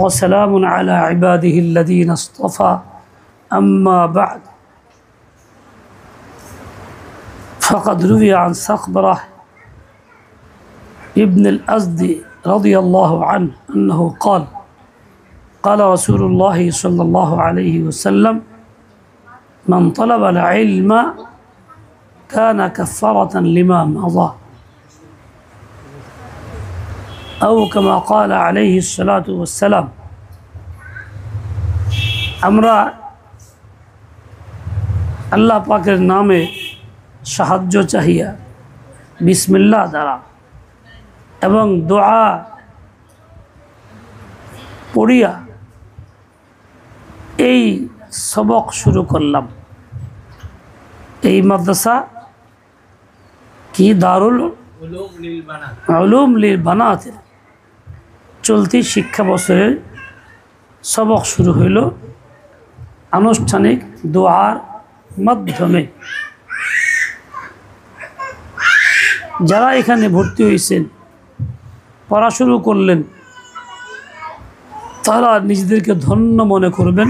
وسلام على عباده الذين اصطفى أما بعد فقد روي عن صخبرة ابن الأزدي رضي الله عنه أنه قال قال رسول الله صلى الله عليه وسلم من طلب العلم كان كفارة لما مضى أو كما قال عليه الصلاة والسلام আমরা আল্লাহ পাকের নামে সাহায্য চাহিয়া বিসমিল্লাহ দ্বারা এবং দোয়া পড়িয়া এই সবক শুরু করলাম। এই মাদ্রাসা কি দারুল উলুম লিল বানাতের চলতি শিক্ষা বছরের সবক শুরু হইল আনুষ্ঠানিক দোয়ার মাধ্যমে। যারা এখানে ভর্তি হয়েছেন, পড়া শুরু করলেন, তারা নিজেদেরকে ধন্য মনে করবেন,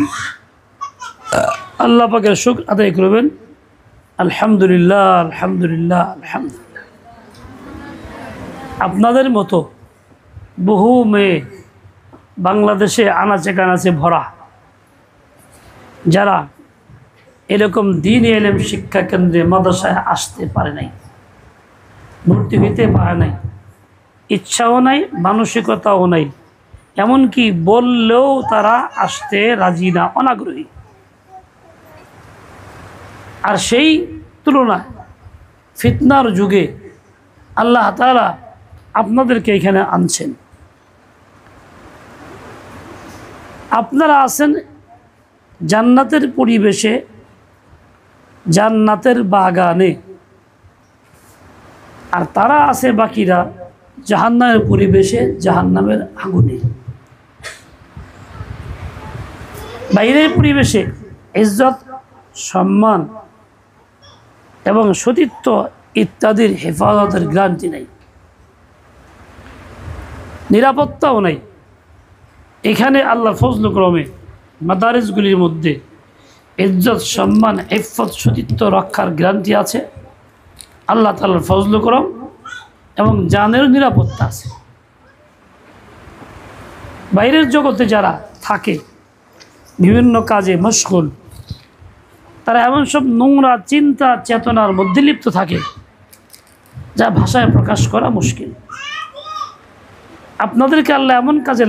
আল্লাহ পাকের শুকর আদায় করবেন। আলহামদুলিল্লাহ, আলহামদুলিল্লাহ, আলহামদুলিল্লাহ। আপনাদের মতো বহু মেয়ে বাংলাদেশে আনাচে কানাচে ভরা, যারা এরকম দ্বীনি ইলম শিক্ষা কেন্দ্রে মাদ্রাসায় আসতে পারে নাই, ভর্তি হইতে পারে নাই, ইচ্ছাও নাই, মানসিকতাও নাই, এমনকি বললেও তারা আসতে রাজি না, অনাগ্রহী। আর সেই তুলনায় ফিতনার যুগে আল্লাহ তাআলা আপনাদেরকে এখানে আনছেন। আপনারা আছেন জান্নাতের পরিবেশে, জান্নাতের বাগানে, আর তারা আছে বাকিরা জাহান্নামের পরিবেশে, জাহান্নামের আগুনে। বাইরের পরিবেশে ইজ্জত, সম্মান এবং সতীত্ব ইত্যাদির হেফাজতের গ্যারান্টি নেই, নিরাপত্তাও নেই। এখানে আল্লাহর ফজল ক্রমে মাদারিসগুলির মধ্যে ইজ্জত, সম্মান, ইফফত, সতীত্ব রক্ষার গ্যারান্টি আছে, আল্লাহ তাআলার ফজল করম, এবং জানের নিরাপত্তা আছে। বাইরের জগতে যারা থাকে, বিভিন্ন কাজে মশগুল, তারা এমন সব নোংরা চিন্তা চেতনার মধ্যে লিপ্ত থাকে যা ভাষায় প্রকাশ করা মুশকিল। আপনাদেরকে আল্লাহ এমন কাজে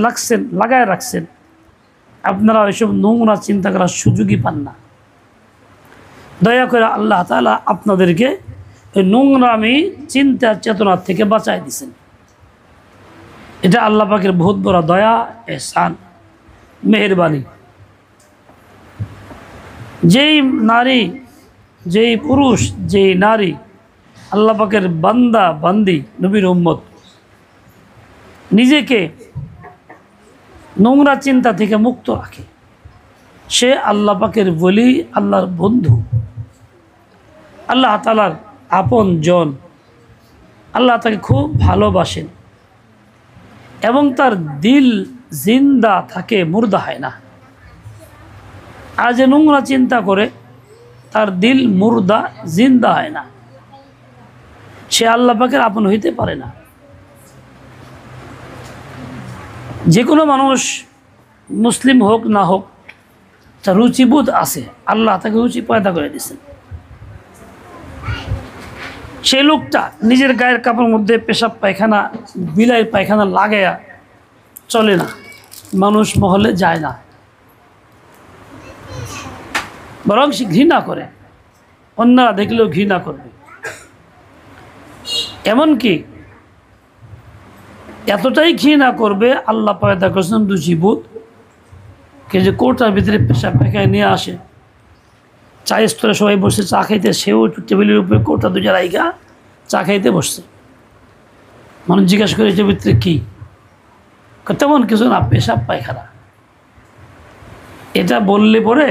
লাগায় রাখছেন, আপনারা ওইসব নোংরা চিন্তা করার সুযোগই পান না। দয়া করে আল্লাহ তাআলা আপনাদেরকে ওই নোংরামি চিন্তা চেতনার থেকে বাঁচায় দিয়েছেন। এটা আল্লাহ পাকের বহুত বড় দয়া, এহসান, মেহেরবানি। যেই নারী, যেই পুরুষ, যেই নারী আল্লাহ পাকের বান্দা বান্দি, নবীর উম্মত, নিজেকে নোংরা চিন্তা থেকে মুক্ত রাখে, সে আল্লাহ পাকের ওলি, আল্লাহর বন্ধু, আল্লাহ তাআলার আপন জন। আল্লাহ তাকে খুব ভালোবাসেন এবং তার দিল জিন্দা থাকে, মুর্দা হয় না। আর যে নোংরা চিন্তা করে, তার দিল মুর্দা, জিন্দা হয় না, সে আল্লাহ পাকের আপন হইতে পারে না। যে কোনো মানুষ, মুসলিম হোক না হোক, তার রুচিবোধ আছে, আল্লাহ তাকে রুচি পয়দা করে দিয়েছেন। সেই লোকটা নিজের গায়ের কাপড়ের মধ্যে পেশাব পায়খানা, বিলাইয়ের পায়খানা লাগাইয়া চলে না, মানুষ মহলে যায় না, বরং সে ঘৃণা করে, অন্যরা দেখলেও ঘৃণা করবে। এমনকি এতটাই ঘৃণা করবে, আল্লাহ পয়দা করেছেন রুচিবোধ, কে যে কোটার ভিতরে পেশাব পায়খানা নিয়ে আসে, চায়ের স্তরে সবাই বসে চা খাইতে, সেও টেবিলের উপরে কোটা দুটা রাইগা চা খাইতে বসছে। মানুষ জিজ্ঞাসা করে এটার ভিতরে কী? তেমন কিছু না, পেশাব পায়খানা। এটা বললে পরে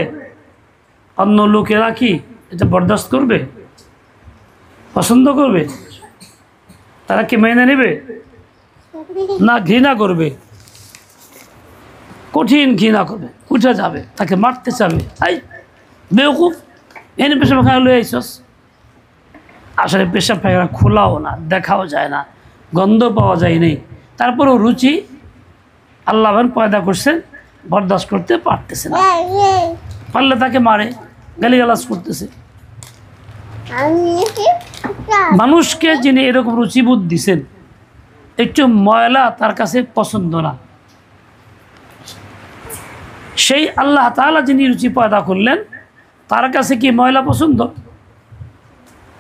অন্য লোকেরা কি এটা বরদাস্ত করবে, পছন্দ করবে? তারা কি মেনে নেবে? না, ঘৃণা করবে। কঠিন ঘৃণা করবে, উঠে যাবে, তাকে মারতে চাবে, এই বেওকুফ এনে পেশাব পায়খানা লয়ে আইসস। আসলে পেশাব পায়খানা খোলাও না, দেখাও যায় না, গন্ধ পাওয়া যায় নেই, তারপরেও রুচি আল্লাহ পয়দা করছেন, বরদাস্ত করতে পারতেছে না, পারলে তাকে মারে, গালিগালাজ করতেছে। মানুষকে যিনি এরকম রুচিবোধ দিছেন, একটু ময়লা তার কাছে পছন্দ না, সেই আল্লাহ তাআলা যিনি রুচি পয়দা করলেন তার কাছে কি ময়লা পছন্দ?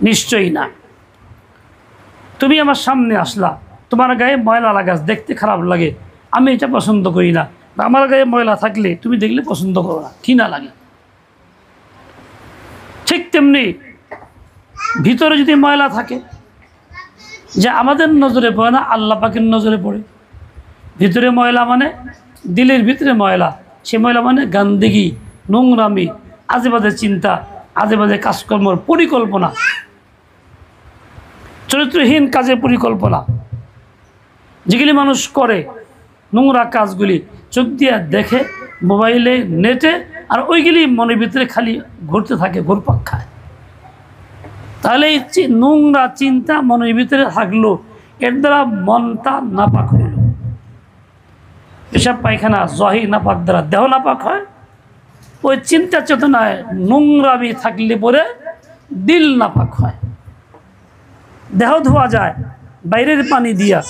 নিশ্চয়ই না। তুমি আমার সামনে আসলা, তোমার গায়ে ময়লা লাগাস, দেখতে খারাপ লাগে, আমি এটা পছন্দ করি না, আমার গায়ে ময়লা থাকলে তুমি দেখলে পছন্দ করো না, কি না লাগে। ঠিক তেমনি ভিতরে যদি ময়লা থাকে, যে আমাদের নজরে পড়ে না, আল্লাহ পাকের নজরে পড়ে। ভিতরে ময়লা মানে দিলের ভিতরে ময়লা, সে ময়লা মানে গান্দেগি, নোংরামি, আজেবাজে চিন্তা, আজেবাজে কাজকর্মর পরিকল্পনা, চরিত্রহীন কাজের পরিকল্পনা, যেগুলি মানুষ করে, নোংরা কাজগুলি চোখ দিয়ে দেখে, মোবাইলে, নেটে, আর ওইগুলি মনের ভিতরে খালি ঘুরতে থাকে, ঘুরপাক খায়। তাহলে এই নোংরা চিন্তা মনের ভিতরে থাকলো, এর দ্বারা মনটা নাপাক হইল। পেশাব পায়খানা জহির নাপাক দ্বারা দেহ নাপাক হয়, ওই চিন্তা চেতনায় নোংরামি থাকলে পরে দিল নাপাক হয়। দেহ ধোয়া যায় বাইরের পানি দিয়া,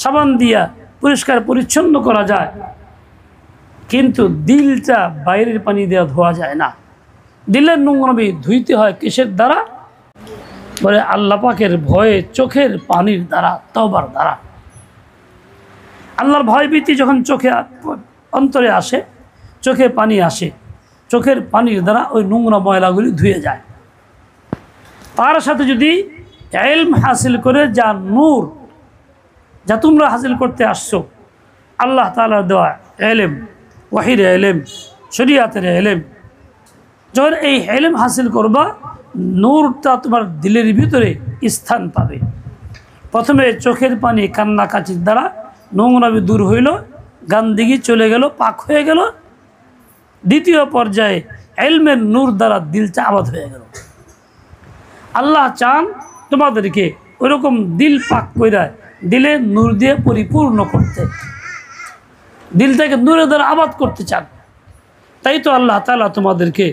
সাবান দিয়া পরিষ্কার পরিচ্ছন্ন করা যায়, কিন্তু দিলটা বাইরের পানি দিয়া ধোয়া যায় না। দিলের নোংরামি ধুইতে হয় কিসের দ্বারা? বলে আল্লাহ পাকের ভয়ে, চোখের পানির দ্বারা, তওবার দ্বারা। আল্লাহর ভয় ভীতি যখন চোখে অন্তরে আসে, চোখে পানি আসে, চোখের পানির দ্বারা ওই নোংরা ময়লাগুলি ধুয়ে যায়। তার সাথে যদি ইলম হাসিল করে, যা নূর, যা তোমরা হাসিল করতে আসছো, আল্লাহ তাআলার দেওয়া ইলম, ওয়াহির ইলম, শরীয়তের ইলম, যখন এই ইলম হাসিল করবা, নূরটা তোমার দিলের ভিতরে স্থান পাবে। প্রথমে চোখের পানি কান্নাকাচির দ্বারা নোংরামি দূর হইল, গান্দিগি চলে গেল, পাক হয়ে গেল। দ্বিতীয় পর্যায়ে ইলমের নূর দ্বারা দিলটা আবাদ হয়ে গেল। আল্লাহ চান তোমাদেরকে ওইরকম দিল পাক কইরা দিলে নূর দিয়ে পরিপূর্ণ করতে, দিলটাকে নূরের দ্বারা আবাদ করতে চান। তাই তো আল্লাহ তাআলা তোমাদেরকে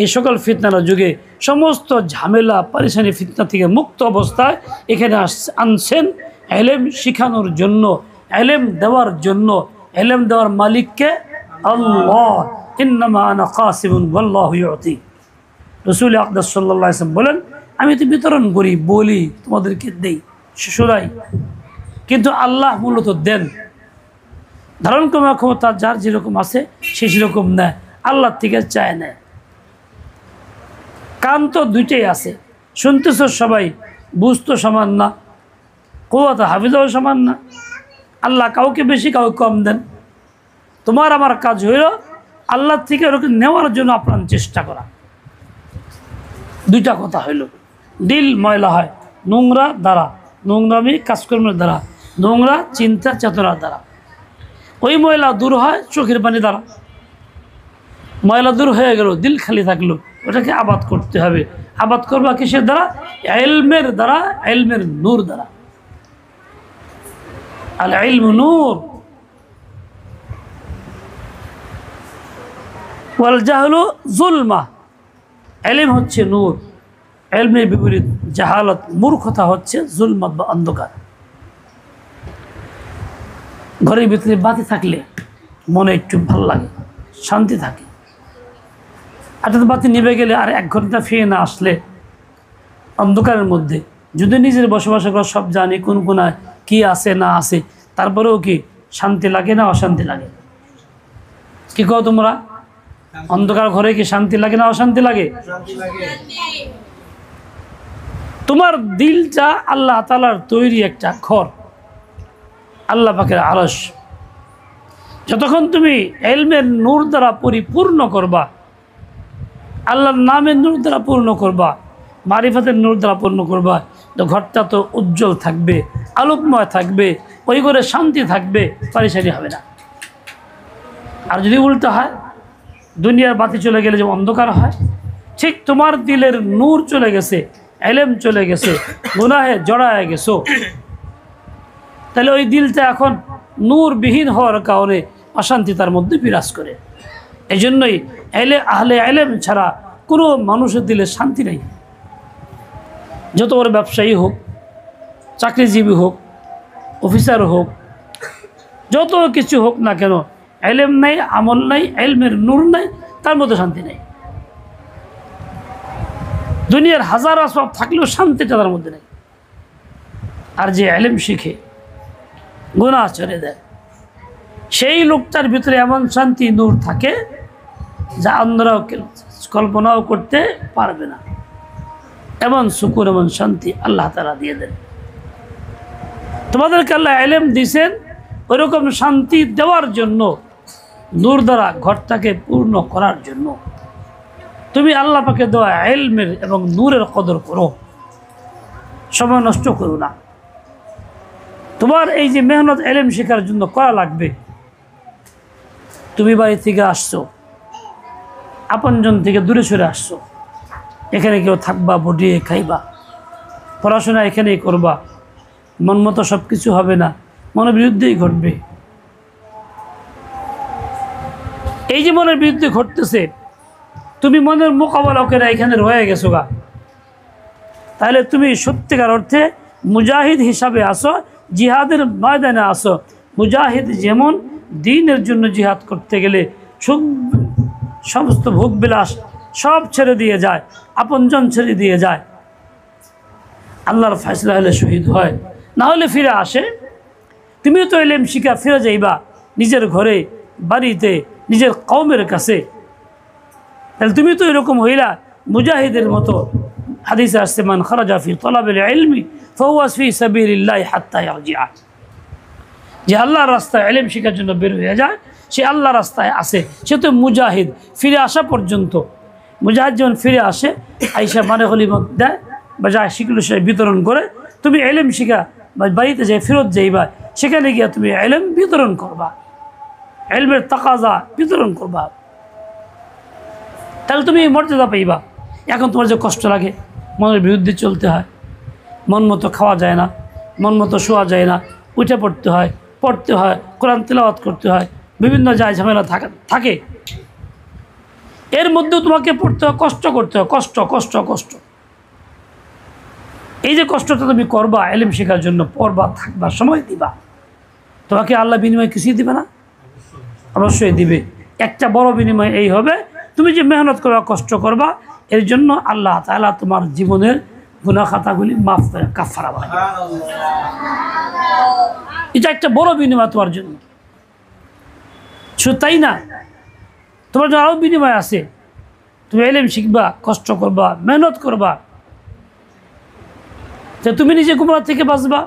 এই সকল ফিতনার যুগে সমস্ত ঝামেলা, পরেশানি, ফিতনা থেকে মুক্ত অবস্থায় এখানে আনছেন, ইলম শিখানোর জন্য, ইলম দেওয়ার জন্য। ইলম দেওয়ার মালিককে আল্লাহ, ইন্নামা আনা কাসিমুন ওয়াল্লাহু ইউতি। রাসূল আকরাম সাল্লাল্লাহু আলাইহি ওয়াসাল্লাম বলেন, আমি তো বিতরণ করি, বলি, তোমাদেরকে দেই, শোনাই, কিন্তু আল্লাহ মূলত দেন। ধারণ করার ক্ষমতা যার যেরকম আছে সে সেরকম নেয়, আল্লাহ থেকে চায় নেয়। কান তো দুইটাই আছে, শুনতেছ সবাই, বুঝতো সমান না, কুওয়াত হাফিজাও সমান না। আল্লাহ কাউকে বেশি, কাউকে কম দেন। তোমার আমার কাজ হইল আল্লাহ থেকে ওরকম নেওয়ার জন্য আপ্রাণ চেষ্টা করা। দুইটা কথা হইল, দিল ময়লা হয় নোংরা দ্বারা, নোংরামি কাজকর্মের দ্বারা, নোংরা চিন্তা চেতনার দ্বারা। ওই ময়লা দূর হয় চোখের পানি দ্বারা। ময়লা দূর হয়ে গেল, দিল খালি থাকলো, ওটাকে আবাদ করতে হবে। আবাদ করবা কিসের দ্বারা? ইলমের দ্বারা, ইলমের নূর দ্বারা। আল ইলমু নূর ওয়াল জাহলু যুলমা। ইলম হচ্ছে নূর, ইলমের বিপরীত জাহালত, মূর্খতা হচ্ছে যুলমাত বা অন্ধকার। ঘরের ভিতরে বাতি থাকলে মনে একটু ভালো লাগে, শান্তি থাকে। হঠাৎ বাতি নিভে গেলে আর 1 ঘন্টা ফিরে না আসলে অন্ধকারের মধ্যে, যদি নিজের বসবাস করা সব জানি, কোন কোনায় কি আছে না আছে, তারপরেও কি শান্তি লাগে না অশান্তি লাগে? কি কও তোমরা? অন্ধকার ঘরে কি শান্তি লাগে না অশান্তি লাগে? তোমার দিলটা আল্লাহ তাআলার তৈরি একটা ঘর, আল্লাহ পাকের আরশ। যতক্ষণ তুমি ইলমের নূর দ্বারা পরিপূর্ণ করবা, আল্লাহর নামের নূর দ্বারা পূর্ণ করবা, মারিফাতের নূর দ্বারা পূর্ণ করবা, তো ঘরটা তো উজ্জ্বল থাকবে, আলোকময় থাকবে, ওই ঘরে শান্তি থাকবে, পরেশানি হবে না। আর যদি উল্টো হয়, দুনিয়ার বাতি চলে গেলে যে অন্ধকার হয়, ঠিক তোমার দিলের নূর চলে গেছে, এলেম চলে গেছে, গুনাহে জড়ায় গেছো, তাহলে ওই দিলটা এখন নূরবিহীন হওয়ার কারণে অশান্তি তার মধ্যে বিরাজ করে। এই জন্যই আহলে এলেম ছাড়া কোনো মানুষের দিলে শান্তি নেই। যত বড় ব্যবসায়ী হোক, চাকরিজীবী হোক, অফিসার হোক, যত কিছু হোক না কেন, এলেম নাই, আমল নাই, এলমের নূর নাই, তার মধ্যে শান্তি নেই। দুনিয়ার হাজার আসবাব থাকলেও শান্তিটা তার মধ্যে নেই। আর যে এলেম শিখে গুনাহ ছেড়ে দেয়, সেই লোকটার ভিতরে এমন শান্তি নূর থাকে যা অন্যরাও কল্পনাও করতে পারবে না। এমন সুকুন, এমন শান্তি আল্লাহ তাআলা দিয়ে দেন। তোমাদেরকে আল্লাহ এলেম দিয়েছেন ওইরকম শান্তি দেওয়ার জন্য, নূর দ্বারা ঘরটাকে পূর্ণ করার জন্য। তুমি আল্লাহ পাকে দেওয়া এলমের এবং নূরের কদর করো, সময় নষ্ট করো না। তোমার এই যে মেহনত এলেম শেখার জন্য করা লাগবে, তুমি বাড়ি থেকে আসছো, আপনজন থেকে দূরে সরে আসছো, এখানে কেউ থাকবা, বডিয়ে খাইবা, পড়াশোনা এখানেই করবা, মন মতো সব কিছু হবে না, মনের বিরুদ্ধেই ঘটবে। এই যে মনের বিরুদ্ধে ঘটতেছে, তুমি মনের মোকাবেলা করে এখানে রয়ে গেছো গা, তাহলে তুমি সত্যিকার অর্থে মুজাহিদ হিসাবে আসো, জিহাদের ময়দানে আসো। মুজাহিদ যেমন দ্বীনের জন্য জিহাদ করতে গেলে সমস্ত ভোগবিলাস সব ছেড়ে দিয়ে যায়, আপনজন ছেড়ে দিয়ে যায়, আল্লাহর ফয়সালা হলে শহীদ হয়, না হলে ফিরে আসে। তুমিও তো এলেম শিখা ফিরে যাইবা নিজের ঘরে, বাড়িতে, নিজের কওমের কাছে। তাহলে তুমি তো এরকম হইলা মুজাহিদের মতো। হাদিসে আসছে, মান খারাজা ফি তালাবিল ইলমি ফাহুয়া ফি সাবিলিল্লাহি হাত্তা ইয়ারজিআ। যে আল্লাহর রাস্তায় ইলম শেখার জন্য বের হয়ে যায়, সে আল্লাহর রাস্তায় আসে, সে তো মুজাহিদ। ফিরে আসা পর্যন্ত, মুজাহিদ যখন ফিরে আসে, আইসা মানে গনিমত দেয় বা যা শিখলো সে বিতরণ করে। তুমি ইলম শিখা বা বাড়িতে যাই ফেরত যাইবা, সেখানে গিয়া তুমি ইলম বিতরণ করবা, ইলমের তাকাজা বিতরণ করবা, তাহলে তুমি মর্যাদা পাইবা। এখন তোমার যে কষ্ট লাগে, মনের বিরুদ্ধে চলতে হয়, মন মতো খাওয়া যায় না, মন মতো শোয়া যায় না, উঠে পড়তে হয়, কোরআন তিলাওয়াত করতে হয়, বিভিন্ন যায় ঝামেলা থাকে, এর মধ্যেও তোমাকে পড়তে হয়, কষ্ট করতে হয়, কষ্ট কষ্ট কষ্ট। এই যে কষ্টটা তুমি করবা ইলম শেখার জন্য, পড়বা, থাকবা, সময় দিবা, তোমাকে আল্লাহ বিনিময় কিছুই দিবে না? অবশ্যই দিবে। একটা বড় বিনিময় এই হবে, তুমি যে মেহনত করবা, কষ্ট করবা, এর জন্য আল্লাহ তাআলা তোমার জীবনের গুনাহ খাতাগুলি মাফ করে কাফারা বানাবে। এটা একটা বড় বিনিময় তোমার জন্য। শুধু তাই না, তোমার জন্য আরও বিনিময় আছে। তুমি ইলম শিখবা, কষ্ট করবা, মেহনত করবা, যে তুমি নিজে গুমরাহ থেকে বাঁচবা,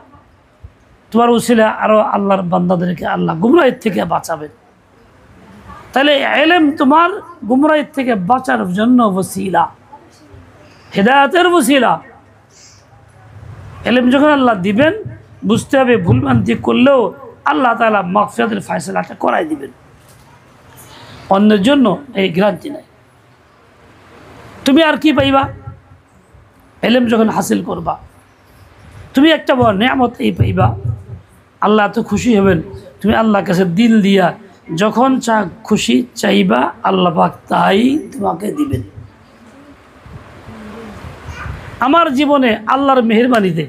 তোমার উসিলা আরও আল্লাহর বান্দাদেরকে আল্লাহ গুমরাহের থেকে বাঁচাবেন। তাহলে ইলম তোমার গুমরাহের থেকে বাঁচার জন্য ওসিলা, হেদায়েতের ওসিলা। ইলম যখন আল্লাহ দিবেন, বুঝতে হবে ভুলভ্রান্তি করলেও আল্লাহ তাআলা মাগফিরাতের ফয়সালাটা করাই দিবেন, অন্যের জন্য এই গ্যারান্টি নাই। তুমি আর কি পাইবা? ইলম যখন হাসিল করবা, তুমি একটা বড় নিয়ামত এই পাইবা, আল্লাহ তো খুশি হবেন। তুমি আল্লাহর কাছে দিল দিয়া যখন খুশি চাইবা, আল্লাহ পাক তাই তোমাকে দিবেন। আমার জীবনে আল্লাহর মেহেরবানিতে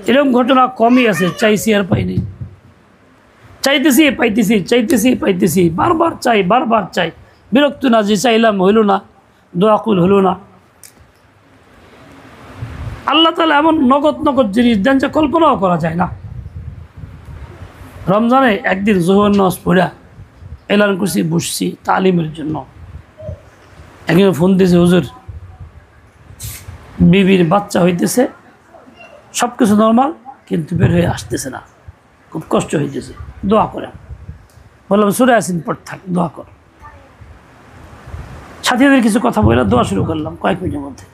এরকম ঘটনা কমই আছে, চাইছি আর পাইনি, চাইতেছি পাইতেছি, চাইতেছি পাইতেছি, বারবার চাই, বারবার চাই, বিরক্ত না, যে চাইলাম হইল না, দোয়া কুল হলো না। আল্লাহ তাআলা এমন নগদ নগদ জিনিস দেন যে কল্পনাও করা যায় না। রমজানে একদিন জোহর নামাজ পড়া এলান করছি, বসছি তালিমের জন্য। একজন ফোন দিয়েছে, হুজুর বিবির বাচ্চা হইতেছে, সব কিছু নর্মাল, কিন্তু বের হয়ে আসতেছে না, খুব কষ্ট হইতেছে, দোয়া করে। বললাম সূরা ইয়াসিন পড়, থাক, দোয়া কর। সাথীদের কিছু কথা বলে দোয়া শুরু করলাম, কয়েক মিনিটের মধ্যে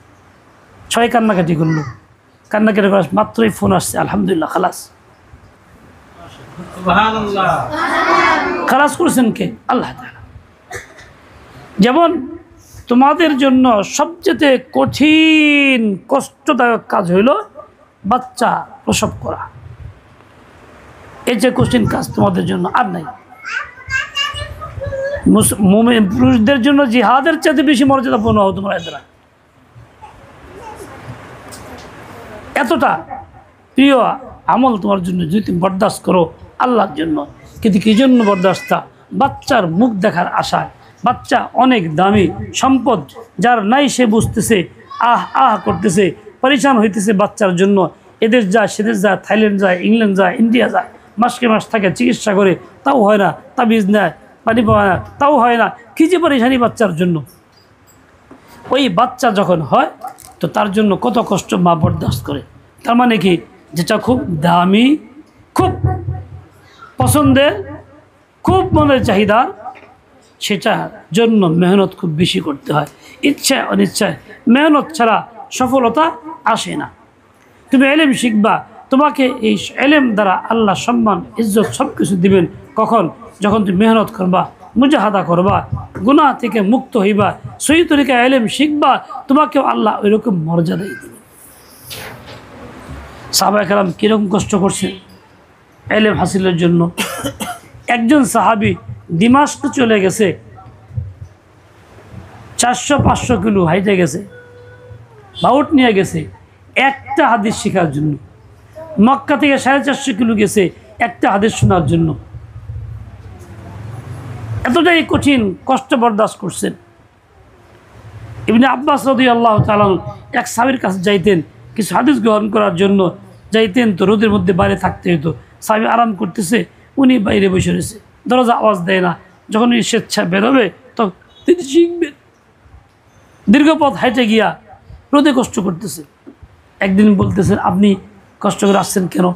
সবাই কান্নাকাটি করলো। কান্নাকাটি করার মাত্রই ফোন আসছে, আলহামদুলিল্লাহ খালাস। খালাস করেছেন কে? আল্লাহ তাআলা। যেমন তোমাদের জন্য সবচেয়ে কঠিন কষ্টদায়ক কাজ হইল বাচ্চা প্রসব করা। এই যে কঠিন কাজ তোমাদের জন্য আর নাই। পুরুষদের জন্য জিহাদের চাইতে বেশি মর্যাদাপূর্ণ হও তোমরা এরা। এতটা প্রিয় আমল তোমার জন্য যদি তুমি বরদাস্ত করো আল্লাহর জন্য। কিন্তু কি জন্য বরদাস্ত? বাচ্চার মুখ দেখার আশায়। বাচ্চা অনেক দামি সম্পদ, যার নাই সে বুঝতেছে, আহ আহ করতেছে, পরিশান হইতেছে বাচ্চার জন্য। এদেশ যায়, সেদেশ যায়, থাইল্যান্ড যায়, ইংল্যান্ড যায়, ইন্ডিয়া যায়, মাসকে মাস থাকে, চিকিৎসা করে, তাও হয় না। তাবিজ নেয়, পানি পাওয়া না, তাও হয় না। কী যে পরিশানি বাচ্চার জন্য। ওই বাচ্চা যখন হয় তো তার জন্য কত কষ্ট মা বরদাস্ত করে। তার মানে কি, যেটা খুব দামি, খুব পছন্দের, খুব মনের চাহিদা, সেটার জন্য মেহনত খুব বেশি করতে হয়। ইচ্ছায় অনিচ্ছায় মেহনত ছাড়া সফলতা আসে না। তুমি এলেম শিখবা, তোমাকে এই এলেম দ্বারা আল্লাহ সম্মান ইজ্জত সব কিছু দিবেন। কখন? যখন তুমি মেহনত করবা, মুজাহাদা করবা, গুনাহ থেকে মুক্ত হইবা, সহি তরিকা এলেম শিখবা, তোমাকেও আল্লাহ ওইরকম মর্যাদাই দিবেন। সাহাবায়ে কেরাম কীরকম কষ্ট করছেন এলেম হাসিলের জন্য। একজন সাহাবী দিমাশক চলে গেছে, 400-500 কিলো হাইটে গেছে, বাউট নিয়ে গেছে একটা হাদিস শেখার জন্য। মক্কা থেকে 450 কিলো গেছে একটা হাদিস শোনার জন্য। এতটাই কঠিন কষ্ট বরদাস্ত করছেন। ইবনে আব্বাস রাদিয়াল্লাহু তাআলা এক সাহাবীর কাছে যাইতেন কিছু হাদিস গ্রহণ করার জন্য, যাইতেন তো রোদের মধ্যে বাইরে থাকতে হতো। সাহাবী আরাম করতেছে, উনি বাইরে বসে রয়েছে, দরজা আওয়াজ দেয় না। যখন উনি স্বেচ্ছা বেরোবে তখন তিনি শিখবেন। দীর্ঘ পথ হাইটে গিয়া রোদে কষ্ট করতেছে। একদিন বলতেছেন, আপনি কষ্ট করে আসছেন কেন?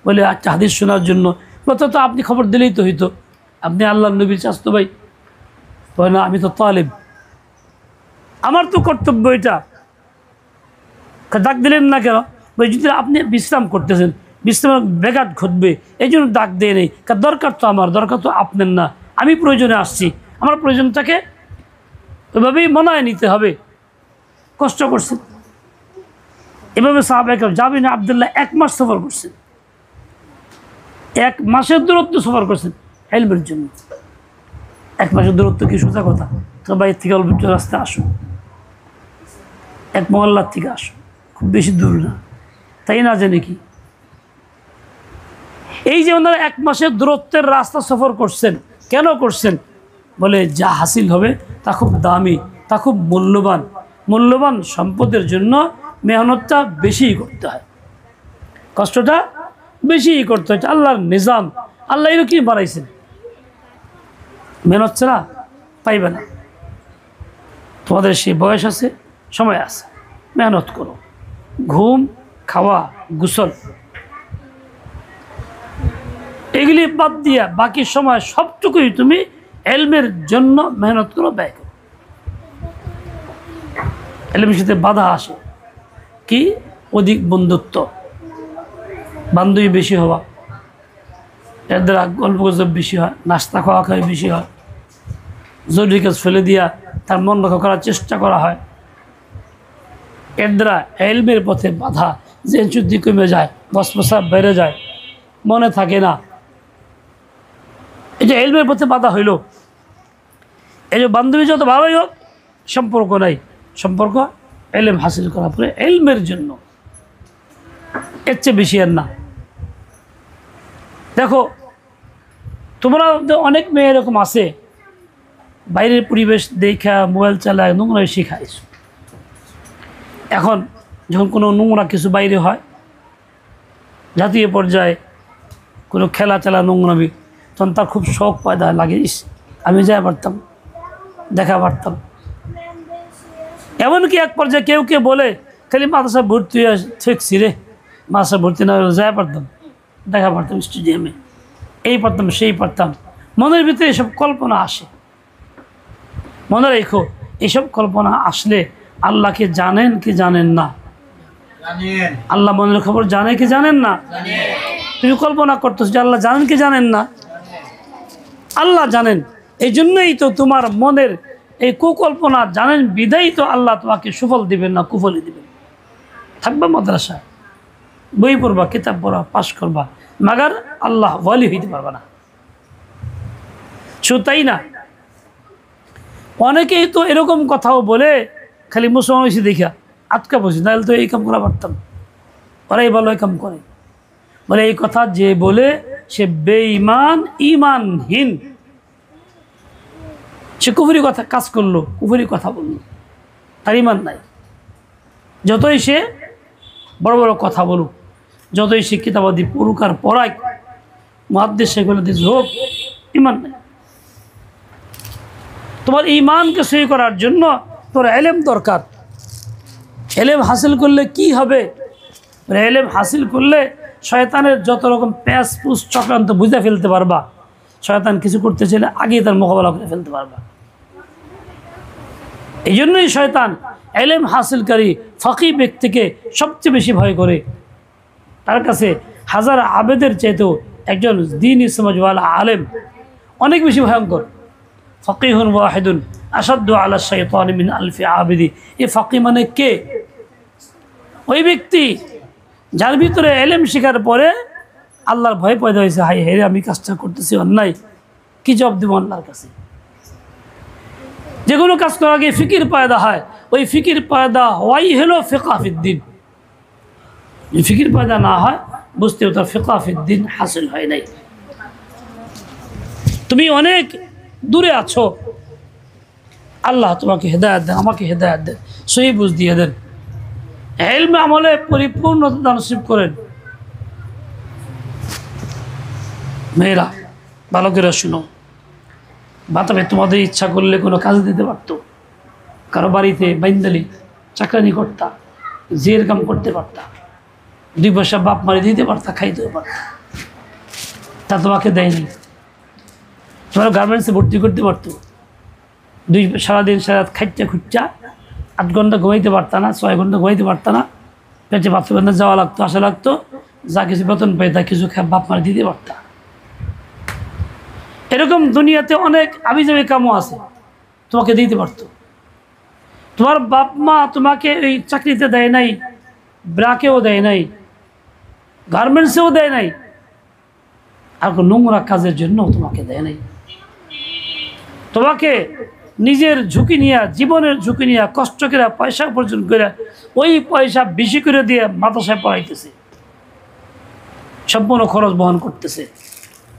বলে, একটা হাদিস শোনার জন্য। প্রথম তো আপনি খবর দিলেই তো হইতো, আপনি আল্লাহর নবীর চাচতো ভাই। বলে, না আমি তো তালেব, আমার তো কর্তব্য এটা। ডাক দিলেন না কেন? বলে, যদি আপনি বিশ্রাম করতেছেন, বিশ্রামের ব্যাঘাত ঘটবে এই জন্য ডাক দিয়ে নেই। দরকার তো আমার, দরকার তো আপনার না, আমি প্রয়োজনে আসছি, আমার প্রয়োজনটাকে ওইভাবেই মনায় নিতে হবে। কষ্ট করছেন। এভাবে সাহাবায়ে কেরাম জাবির বিন আব্দুল্লাহ 1 মাস সফর করছেন, 1 মাসের দূরত্ব সফর করছেন ইলমের জন্য। 1 মাসের দূরত্ব কি সোজা কথা? তো বাইরে থেকে অল্প একটু রাস্তা আসো, 1 মহল্লার থেকে আসো, খুব বেশি দূর না, তাই না? জানি কি এই যে ওনারা 1 মাসের দূরত্বের রাস্তা সফর করছেন, কেন করছেন? বলে, যা হাসিল হবে তা খুব দামি, তা খুব মূল্যবান। মূল্যবান সম্পদের জন্য মেহনতটা বেশিই করতে হয়, কষ্টটা বেশিই করতে হয়। আল্লাহর নিজাম, আল্লাহ এরকমই বানাইছেন। মেহনত ছাড়া পাইবে না। তোমাদের সেই বয়স আছে, সময় আছে, মেহনত করো। ঘুম, খাওয়া, গোসল এগুলি বাদ দিয়া বাকি সময় সবটুকুই তুমি এলমের জন্য মেহনত করো, ব্যয় করো। এলমের সাথে বাধা আসে কি? অধিক বন্ধুত্ব, বান্ধবী বেশি হওয়া, এর দ্বারা গল্প গুজব বেশি হয়, নাস্তা খাওয়া খাওয়া বেশি হয়, জরুরি কাজ ফেলে দিয়া তার মন রক্ষা করার চেষ্টা করা হয়। এর দ্বারা এলমের পথে বাধা, যে চুদ্ধি কমে যায়, বসবসা বেড়ে যায়, মনে থাকে না। এই যে এলমের পথে বাধা হইল, এই যে বান্ধবী যত ভালোই হোক সম্পর্ক নাই, সম্পর্ক এলম হাসিল করার পরে এলমের জন্য, এর চেয়ে বেশি আর না। দেখো তোমরা অনেক মেয়ে এরকম আছে, বাইরের পরিবেশ দেখা মোবাইল চালায়, নোংরা শিখাইছ। এখন যখন কোনো নোংরা কিছু বাইরে হয়, জাতীয় পর্যায়ে কোনো খেলা চালা নোংরামি, তখন তার খুব শখ পয়দা লাগে, আমি যাই পারতাম, দেখা পারতাম। এমনকি এক পর্যায়ে কেউ কেউ বলে, খালি মাদ্রাসা ভর্তি হয়ে ঠেকছি রে, মাদ্রাসা ভর্তি না হলে যাই পারতাম, দেখা পারতাম স্টেডিয়ামে, এই পারতাম সেই পারতাম। মনের ভিতরে এসব কল্পনা আসে। মনে রেখো, এসব কল্পনা আসলে আল্লাহকে জানেন কি জানেন না? আল্লাহ মনের খবর জানে কি জানেন না? তুমি কল্পনা করতেছো যে আল্লাহ জানেন কি জানেন না? আল্লাহ জানেন, এই জন্যই তো তোমার মনের এই কুকল্পনা জানেন, বিদায়ী তো আল্লাহ তোমাকে সুফল দিবেন না, কুফলই দিবেন। থাকবা মাদ্রাসা, বই পড়বা, কিতাব পড়া, পাশ করবা, মাগার আল্লাহ ওয়ালি হইতে পারবা না। শুধু তাই না, অনেকেই তো এরকম কথাও বলে, খালি মুসলমান হয়েছে দেখা আটকা বসি, নাহলে তো এই কাম করা পারতাম, ওরাই ভালো এই কাম করে। বলে এই কথা যে বলে সে বেঈমান, ঈমানহীন, সে কুফরি কথা কাজ করলো, কুফরি কথা বললো, তার ঈমান নাই। যতই সে বড় বড় কথা বলুক, যতই সে কিতাবাদি পড়ুক আর পড়ায়, মুহাদ্দিস সেগুলো দিয়ে হোক, ঈমান নাই। তোমার ঈমানকে সহি করার জন্য তোর ইলম দরকার। ইলম হাসিল করলে কি হবে? ইলম হাসিল করলে শয়তানের যত রকম প্যাঁচ পুষ চক্রান্ত বুঝে ফেলতে পারবা। শয়তান কিছু করতে চাইলে আগেই তার মোকাবেলা করে ফেলতে পারবা। এই জন্যই শয়তান ইলম হাসিলকারী ফাকি ব্যক্তিকে সবচেয়ে বেশি ভয় করে। তার কাছে হাজার আবেদের চাইতেও একজন দ্বীনী সমাজওয়ালা আলেম অনেক বেশি ভয়ঙ্কর। ফকিহুন ওয়াহিদুন আসাদ্দু আলা শাইতান মিন আলফি আবিদি। এই ফাকি মানে কে? ওই ব্যক্তি যার ভিতরে ইলম শেখার পরে আল্লাহর ভয় পয়দা হয়েছে, হাই হেরে আমি কাজটা করতেছি অন্যায়, কি জবাব দেব আল্লাহর কাছে? যে কোনো কাজ করার আগে ফিকির পয়দা হয়, ওই ফিকির পয়দা হওয়াই হলো ফিকহ ফিদ্দিন। যদি ফিকির পয়দা না হয়, বুঝতে তার ফিকহ ফিদ্দিন হাসিল হয় নাই। তুমি অনেক দূরে আছো, আল্লাহ তোমাকে হেদায়েত দেন, আমাকে হেদায়েত দেন, সহি বুঝ দিয়ে দেন, ইলমে আমলে পরিপূর্ণতা নসিব করেন। মেয়েরা ভালো করে শুনো, বাতাবে তোমাদের ইচ্ছা করলে কোনো কাজ দিতে পারতো, কারো বাড়িতে বাইন্দালি চাকরানি করতা, জের কাম করতে পারতা, 2 পয়সা বাপ মারি দিতে পারতা, খাইতেও পারতা, তা তোমাকে দেয়নি। তোমার গার্মেন্টসে ভর্তি করতে পারতো, সারাদিন সারা খাইটা খুঁজা 8 ঘন্টা ঘুমাইতে পারতা না, 6 ঘন্টা ঘুমাইতে পারতা না, পেটে বাথরুমে যাওয়া লাগতো, আসা লাগতো, যা কিছু বেতন পাই তা কিছু বাপ মারি দিতে পারতা। এরকম দুনিয়াতে অনেক আবিজাবি কামও আছে, তোমাকে দিতে পারতো। তোমার বাপ মা তোমাকে ওই চাকরিতে দেয় নাই, ব্রাকেও দেয় নাই, গার্মেন্টসেও দেয় নাই, আর কোনো নোংরা কাজের জন্য তোমাকে দেয় নাই। তোমাকে নিজের ঝুঁকি নিয়ে, জীবনের ঝুঁকি নিয়ে, কষ্ট করে পয়সা উপার্জন করে ওই পয়সা বেশি করে দিয়ে মাদ্রাসায় পড়াইতেছে, সম্পূর্ণ খরচ বহন করতেছে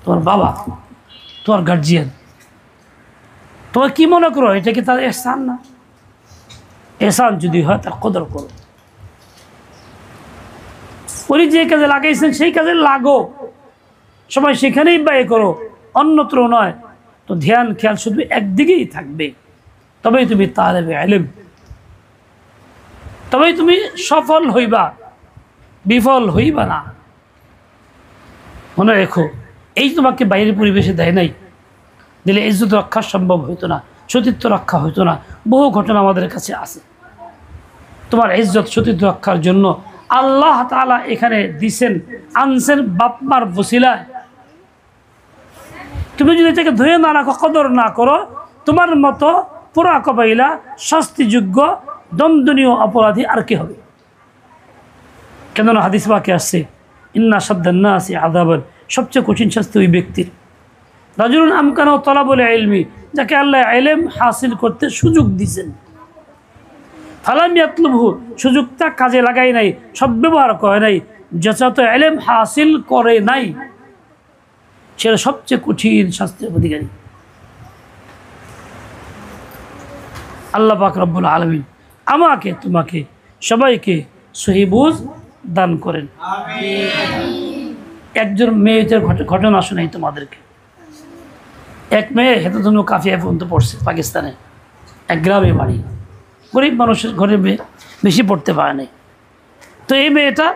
তোমার বাবা, তোমার গার্জিয়ান। তোমার কি মনে করো এটা কি তার এহসান না? এহসান যদি হয় তার কদর করো। উনি যে কাজে লাগাইছেন সেই কাজে লাগো, সময় সেখানেই ব্যয় করো, অন্যত্র নয়। তো ধ্যান খেয়াল শুধু একদিকেই থাকবে, তবেই তুমি তালেবে ইলম, তবেই তুমি সফল হইবা, বিফল হইবা না। মনে রেখো, এই তোমাকে বাইরের পরিবেশে দেয় নাই, দিলে ইজ্জত রক্ষা সম্ভব হইতো না, সতীত্ব রক্ষা হইতো না। বহু ঘটনা আমাদের কাছে আছে। তোমার ইজ্জত সতীত্ব রক্ষার জন্য আল্লাহ তাআলা এখানে দিছেন, আনছেন বাপমার বসিলায়। তুমি যদি এটাকে ধুয়ে না রাখো, কদর না করো, তোমার মতো পুরা কবাইলা শাস্তিযোগ্য দণ্ডনীয় অপরাধী আর কি হবে? কেননা হাদিস বাক্যে আসছে, ইন্না শাদ্দান নাসি আযাবান, সবচেয়ে কঠিন শাস্তি ওই ব্যক্তির, রাজুলুন আমকানাহু তালাবুল ইলমি, যাকে আল্লাহ ইলম হাসিল করতে সুযোগ দিয়েছেন, ফালাম ইয়াতলুবহু, সুযোগটা কাজে লাগাই নাই, সদ্ব্যবহার করে নাই, যথাযথ ইলম হাসিল করে নাই, সেটা সবচেয়ে কঠিন শাস্তির অধিকারী। আল্লাহ পাক রব্বুল আলামিন আমাকে তোমাকে সবাইকে সহি বুঝ দান করেন। একজন মেয়েদের ঘটনা শোনাই তোমাদেরকে। এক মেয়ে হেতজন্য কাফিয়া পর্যন্ত পড়ছে, পাকিস্তানে এক গ্রামে বাড়ি, গরিব মানুষের ঘরে মেয়ে, বেশি পড়তে পারে নাই। তো এই মেয়েটা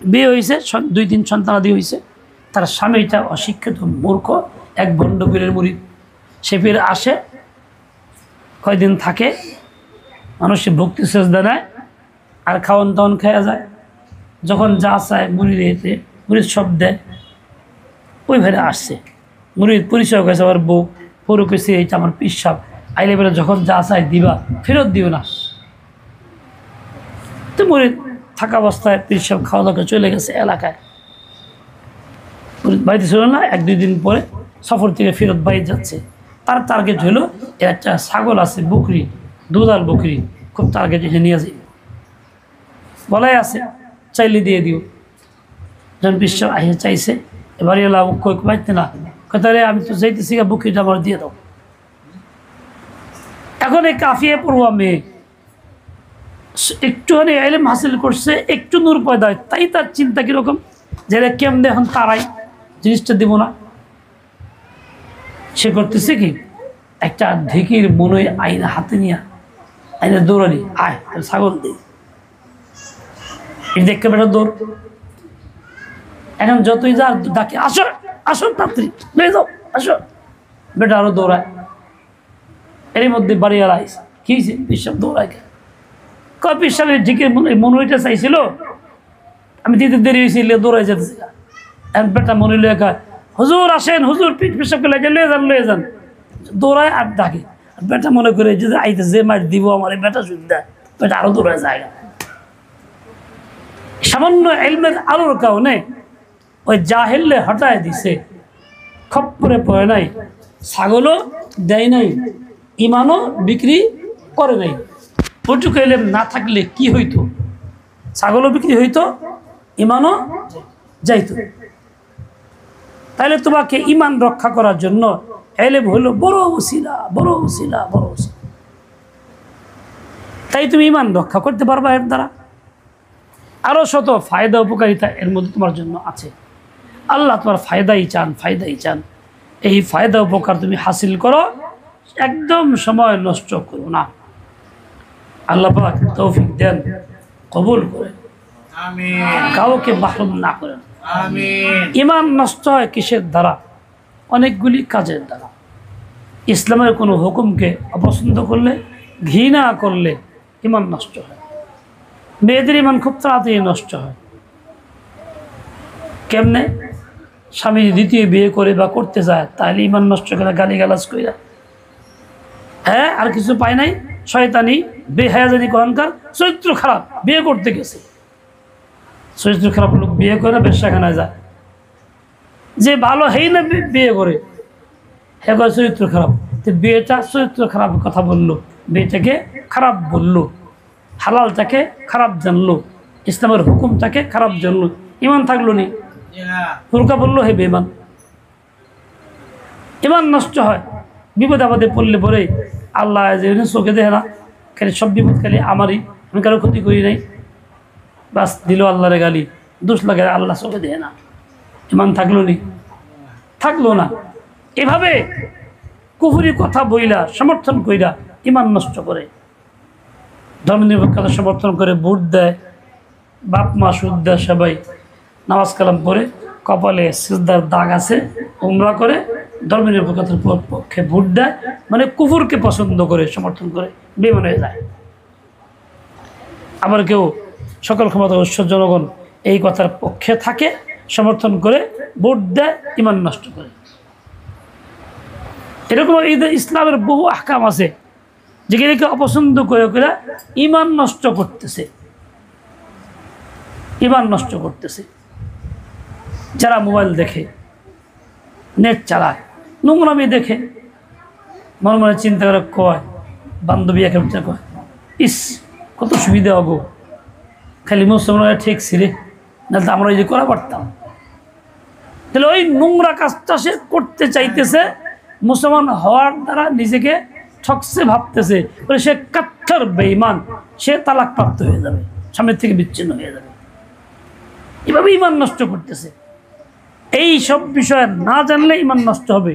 বিয়ে হয়েছে, 2-3 সন্তানাদি হয়েছে। তার স্বামীটা অশিক্ষিত মূর্খ, এক ভণ্ড পীরের মুরিদ। সে পীর আসে, কয়দিন থাকে, মানুষের ভক্তি সেজদা নেয়, আর খাওয়ান দাওয়ান খাওয়া যায়। যখন যা চায় মুড়ির এতে মুড়ির সব দেয়। ওই ভাইরা আসছে, মুরিদ পরিচয় করেছে আমার বউ, পরে কেছে এইটা আমার পিসাব, আইলে বেলা যখন যা চাই দিবা, ফেরত দিও না। তো মুরিদ থাকা অবস্থায় পিসাব খাওয়া দাওয়া করে চলে গেছে এলাকায়। মুরিদ বাড়িতে ছিল না, 1-2 দিন পরে সফর থেকে ফেরত বাড়ি যাচ্ছে। তার টার্গেট হলো একটা ছাগল আছে, বকরি, দুধাল বকরি, খুব টার্গেট এসে নিয়ে যাই, বলাই আছে চাইলে দিয়ে দিও। যখন পিসাব আসে চাইছে, এবারে এলা কই বাড়তে না, কোথায় আমি তো যাইতেছি, বকরিটা আমার দিয়ে দাও। এখন এই কাফিয়ে পড়ুয়া মেয়ে একটুখানি এলেম হাসিল করছে, একটু নূর পয়দা হয়, তাই তার চিন্তা কীরকম, যে কেমনে এখন তারাই জিনিসটা দিব না। সে করতেছে কি, একটা ঢেকির মনে আইনা হাতে নিয়ে আইনা দৌড়ানি, আয় ছাগল দিই, দেখতে বেটা দৌড়। এখন যতই যা ডাকে, আসো আসো তাড়াতাড়ি নিয়ে যাও, আসো, বেটা আরো দৌড়ায়। এর মধ্যে বাড়ি আর আইস, কি হয়েছে, পিসাব দৌড়ায় কে, কয় পিসাবের ঢেকির মনুইটা চাইছিল, আমি দিতে দেরি হয়েছি, দৌড়াই যেতেছি। এখন বেটা মনে লয়ে কয়, হুজুর আসেন, হুজুর পিঠ পিসাবকে লেগে লয়ে যান, দৌড়ায় আর ডাকে। বেটা মনে করে যে আইতে যে মার দিব আমার, এই বেটা সুবিধা, বেটা আরো দৌড়ায় যায়। সামান্য এলমের আলোর কারণে ওই জাহেলে হটায় দিছে, খপ্পরে পড়ে নাই, ছাগলও দেয় নাই, ইমানও বিক্রি করে নাই। ওটুকু এলেম না থাকলে কি হইতো, ছাগলও বিক্রি হইতো, ইমানও যাইতো। তাহলে তোমাকে ইমান রক্ষা করার জন্য এলেম হলো বড় ওসিলা, বড় ওসিলা, বড় ওসিলা। তাই তুমি ইমান রক্ষা করতে পারবা এর দ্বারা। আরও শত ফায়দা উপকারিতা এর মধ্যে তোমার জন্য আছে। আল্লাহ তোমার ফায়দাই চান, ফায়দাই চান। এই ফায়দা উপকার তুমি হাসিল করো, একদম সময় নষ্ট করো না। আল্লাহ পাক তৌফিক দেন, কবুল করেন, কাউকে মাহরুম না করেন। ইমান নষ্ট হয় কিসের দ্বারা? অনেকগুলি কাজের দ্বারা। ইসলামের কোনো হুকুমকে অপছন্দ করলে, ঘৃণা করলে ইমান নষ্ট হয়। মেয়েদের ইমান খুব তাড়াতাড়ি নষ্ট হয়। কেমনে? স্বামী দ্বিতীয় বিয়ে করে বা করতে যায়, তাহলে ইমান নষ্ট করে গালিগালাজ কইরা, হ্যাঁ আর কিছু পায় নাই, শয়তানি বেহায়াজানি কহনকার, চরিত্র খারাপ, বিয়ে করতে গেছে, চরিত্র খারাপ লোক বিয়ে করে বেশ্যাখানায় যায়। যে ভালো হেই না বিয়ে করে, হ্যাঁ করে চরিত্র খারাপ, তো বিয়েটা চরিত্র খারাপ কথা বললো, বিয়েটাকে খারাপ বললো, হালালটাকে খারাপ জানলো, ইসলামের হুকুমটাকে খারাপ জানলো, ইমান থাকলো নি, হুরকা বললো হে বেমান। ইমান নষ্ট হয়। বিপদ আপদে পড়লে পরে আল্লাহ যে চোখে দেয় না, খালি সব বিপদ খালি আমারই, আমি কারো ক্ষতি করি নাই, বাস দিল আল্লাহরে গালি, দোষ লাগে, আল্লাহ চোখে দেয় না। ইমান থাকলো নি? থাকলো না। এভাবে কুফরি কথা বইলা সমর্থন কইরা ইমান নষ্ট করে, ধর্মনিরপেক্ষতা সমর্থন করে ভোট দেয়, বাপ মা সুদ দেয়, সবাই নামাজ কালাম পড়ে, কপালে সিজদার দাগ আছে, উমরা করে, ধর্মনিরপেক্ষতার পক্ষে ভোট দেয়, মানে কুফুরকে পছন্দ করে, সমর্থন করে, বেঈমান হয়ে যায়। আবার কেউ সকল ক্ষমতা উৎস জনগণ এই কথার পক্ষে থাকে, সমর্থন করে, ভোট দেয়, ইমান নষ্ট করে। এরকম ইসলামের বহু আহকাম আছে যেগুলিকে অপছন্দ করে করে ইমান নষ্ট করতেছে, ইমান নষ্ট করতেছে। যারা মোবাইল দেখে, নেট চালায়, নোংরামি দেখে, মনে মনে চিন্তা করে কয়, বান্ধবী একে কয়, ইস কত সুবিধা হবো, খালি মুসলমানরা ঠিক ছিঁড়ে, নাহলে আমরা এই যে করা পারতাম। তাহলে ওই নোংরা কাজটা সে করতে চাইতেছে, মুসলমান হওয়ার দ্বারা নিজেকে ঠকছে ভাবতেছে, বলে সে কাঠ্টার বেঈমান, সে তালাক প্রাপ্ত হয়ে যাবে, স্বামীর থেকে বিচ্ছিন্ন হয়ে যাবে। এভাবে ইমান নষ্ট করতেছে। এই সব বিষয় না জানলে ইমান নষ্ট হবে।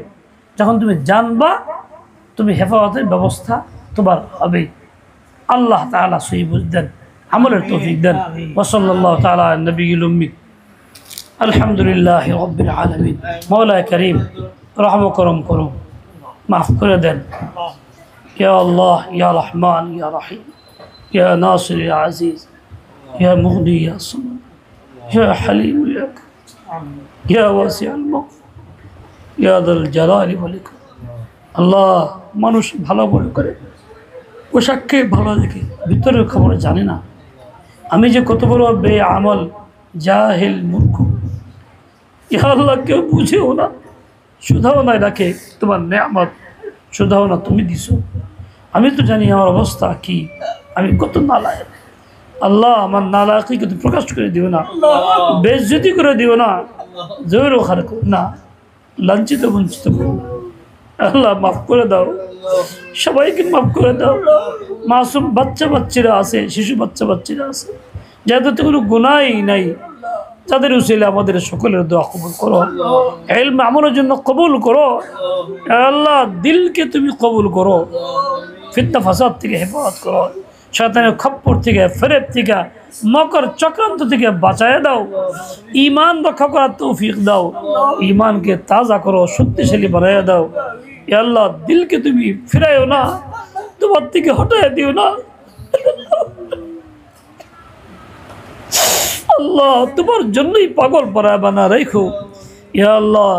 যখন তুমি জানবা, তুমি হেফাজতের ব্যবস্থা তোমার হবে। আল্লাহ তাআলা সহি বুঝ দেন, আমলের তৌফিক দেন। ওয়া সাল্লাল্লাহু তাআলা আলা নবিয়িল উম্মি। আলহামদুলিল্লাহি রাব্বিল আলামিন। মাওলা করিম রহম করম করুন, মাফ করে দেন। ইয়া আল্লাহ, ইয়া রহমান, ইয়া রহিম, ইয়া নাসির, ইয়া আজিজ, ইয়া মুগনি, ইয়া সামাদ, ইয়া হালিম, ইয়া ওয়াসিউল মাগফিরাহ, ইয়া যাল জালালি ওয়াল ইকরাম। আল্লাহ মানুষ ভালো মনে করে, পোশাককে ভালো দেখে, ভিতরের খবর জানে না আমি যে কত বড় বেআমল জাহিল মূর্খ। ইয়া আল্লাহ কেউ বুঝেও না, শুধাও না রাখে তোমার নেয়ামত, শুধাও না তুমি দিছো। আমি তো জানি আমার অবস্থা কি, আমি কত নালায়েক। আল্লাহ আমার নালায়েকি তুমি প্রকাশ করে দিও না, বেইজ্জতি করে দিও না, জোর ওখার না, লাঞ্ছিত বঞ্চিত করো না। আল্লাহ মাফ করে দাও, সবাইকে মাফ করে দাও। মাসুম বাচ্চারা আছে, শিশু বাচ্চারা আছে, যাদের তো কোনো গুনাহই নাই, যাদের উসিলে আমাদের সকলের দোয়া কবুল করো, ইলম আমলের জন্য কবুল করো। আল্লাহ দিলকে তুমি কবুল করো, ফিতনা ফাসাদ থেকে হেফাজত করো, শয়তানের খপ্পর থেকে, ফেরেব থেকে, মকর চক্রান্ত থেকে বাঁচায় দাও। ঈমান রক্ষা করার তৌফিক দাও, ঈমানকে তাজা করো, শক্তিশালী বানায় দাও। এ আল্লাহ দিলকে তুমি ফিরাইও না, তোমার থেকে হটায় দিও না। আল্লাহ তোমার জন্যই পাগল পারা বানা রেখো। ইয়া আল্লাহ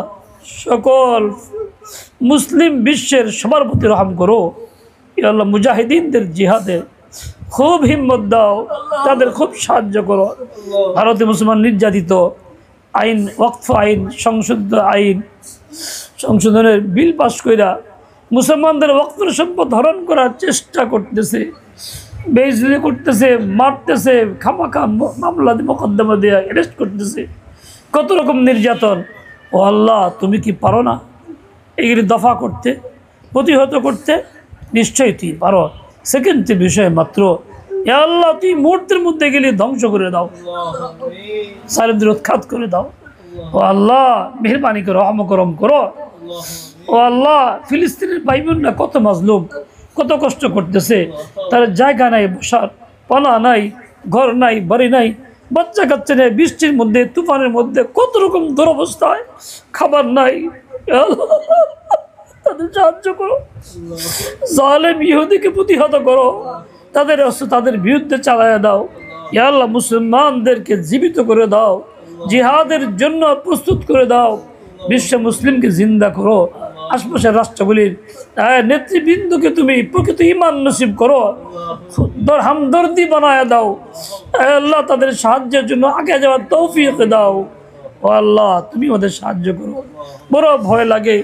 সকল মুসলিম বিশ্বের সবার প্রতি রহম করো। ইয়া আল্লাহ মুজাহিদিনদের জিহাদে খুব হিম্মত দাও, তাদের খুব সাহায্য করো। ভারতে মুসলমান নির্যাতিত, আইন ওয়াকফ আইন সংশোধিত আইন সংশোধনের বিল পাস কইরা মুসলমানদের ওয়াকফের সম্পদ হরণ করার চেষ্টা করতেছে, বেইজ্জতি করতেছে, মারতেছে, খামাখা মামলা মোকদ্দমা দিয়ে অ্যারেস্ট করতেছে, কত রকম নির্যাতন। ও আল্লাহ তুমি কি পারো না এগুলি দফা করতে, প্রতিহত করতে? নিশ্চয়ই তুই পারো। সেকেন্ডের বিষয় মাত্র। ইয়া আল্লাহ তুই মুহূর্তের মধ্যে গেলে ধ্বংস করে দাও, সালিমদের উৎখাত করে দাও। ও আল্লাহ মেহরবানি করো, রহম করম করো। ও আল্লাহ ফিলিস্তিনের ভাই বোনরা কত মাজলুম, কত কষ্ট করতেছে, তার জায়গা নাই বসার, পালা নাই, ঘর নাই, বাড়ি নাই, বাচ্চা কাচ্চা নেই, বৃষ্টির মধ্যে তুফানের মধ্যে কত রকম দুরবস্থায়, খাবার নাই। তাদের সাহায্য করো, জালেম ইহুদিকে প্রতিহত করো, তাদের বিরুদ্ধে চালাইয়া দাও। ইয়া আল্লাহ মুসলমানদেরকে জীবিত করে দাও, জিহাদের জন্য প্রস্তুত করে দাও। বিশ্ব মুসলিমকে জিন্দা করো, আশপাশের রাষ্ট্রগুলির নেতৃবৃন্দকে তুমি প্রকৃত ঈমান নসিব করো, হামদর্দি বানায় দাও। আল্লাহ তাদের সাহায্যের জন্য আগে যাওয়ার তৌফিক দাও। ও আল্লাহ তুমি ওদের সাহায্য করো। বড় ভয় লাগে,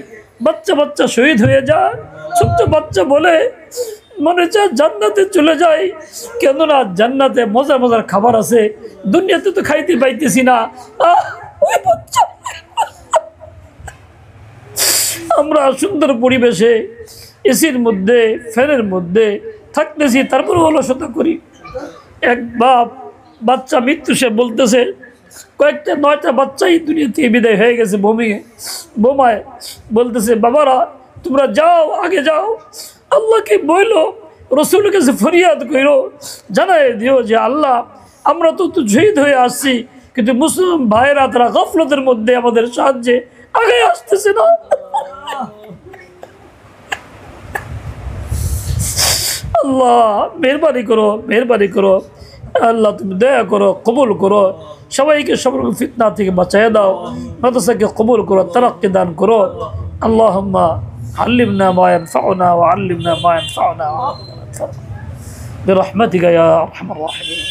বাচ্চা শহীদ হয়ে যায়, ছোট্ট বাচ্চা বলে মনে চায় জান্নাতে চলে যায়, কেননা জান্নাতে মজার খাবার আছে, দুনিয়াতে তো খাইতে পাইতেছি না। ওই বাচ্চা আমরা সুন্দর পরিবেশে এসির মধ্যে, ফ্যানের মধ্যে থাকতেছি, তারপর অলসতা করি। এক বাচ্চা মৃত্যু, সে বলতেছে কয়েকটা 9টা বাচ্চাই দুনিয়া থেকে বিদায় হয়ে গেছে বোমায়। বলতেছে বাবারা তোমরা যাও, আগে যাও, আল্লাহকে বইলো, রসুলের কাছে ফরিয়াদ কইরো, জানাই দিও যে আল্লাহ আমরা তো শহীদ হয়ে আসছি, কিন্তু মুসলিম ভাইয়েরা তারা গফলতের মধ্যে আমাদের সাহায্যে আগে আসতেছে না। আল্লাহ মেহরবানি করো আল্লাহ তুমি দয়া করো, কবুল করো, সবাইকে সব রকম ফিতনা থেকে বাঁচাইয়া দাও, মাদ্রাসাকে কবুল করো, তারাক্কি দান করো। আল্লাহুম্মা আল্লিমনা মা ইয়ানফাউনা ওয়া আল্লিমনা মা ইয়ানফাউনা বিরহমাতিকা ইয়া আরহামার রাহিমিন।